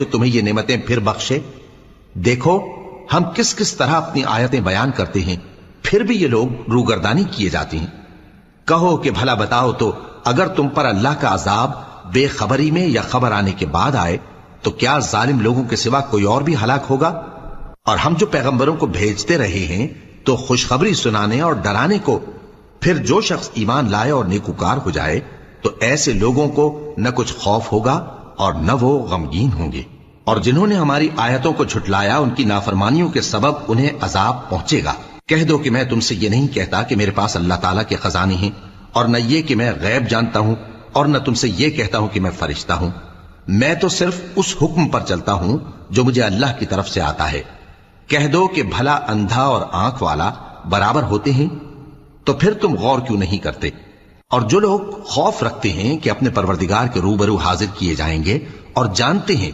جو تمہیں یہ نعمتیں پھر بخشے؟ دیکھو ہم کس کس طرح اپنی آیتیں بیان کرتے ہیں، پھر بھی یہ لوگ روگردانی کیے جاتے ہیں۔ کہو کہ بھلا بتاؤ تو اگر تم پر اللہ کا عذاب بے خبری میں یا خبر آنے کے بعد آئے تو کیا ظالم لوگوں کے سوا کوئی اور بھی ہلاک ہوگا؟ اور ہم جو پیغمبروں کو بھیجتے رہے ہیں تو خوشخبری سنانے اور ڈرانے کو، پھر جو شخص ایمان لائے اور نیکوکار ہو جائے تو ایسے لوگوں کو نہ کچھ خوف ہوگا اور نہ وہ غمگین ہوں گے۔ اور جنہوں نے ہماری آیتوں کو جھٹلایا ان کی نافرمانیوں کے سبب انہیں عذاب پہنچے گا۔ کہہ دو کہ میں تم سے یہ نہیں کہتا کہ میرے پاس اللہ تعالیٰ کے خزانے ہیں، اور نہ یہ کہ میں غیب جانتا ہوں، اور نہ تم سے یہ کہتا ہوں کہ میں فرشتہ ہوں۔ میں تو صرف اس حکم پر چلتا ہوں جو مجھے اللہ کی طرف سے آتا ہے۔ کہہ دو کہ بھلا اندھا اور آنکھ والا برابر ہوتے ہیں؟ تو پھر تم غور کیوں نہیں کرتے؟ اور جو لوگ خوف رکھتے ہیں کہ اپنے پروردگار کے روبرو حاضر کیے جائیں گے اور جانتے ہیں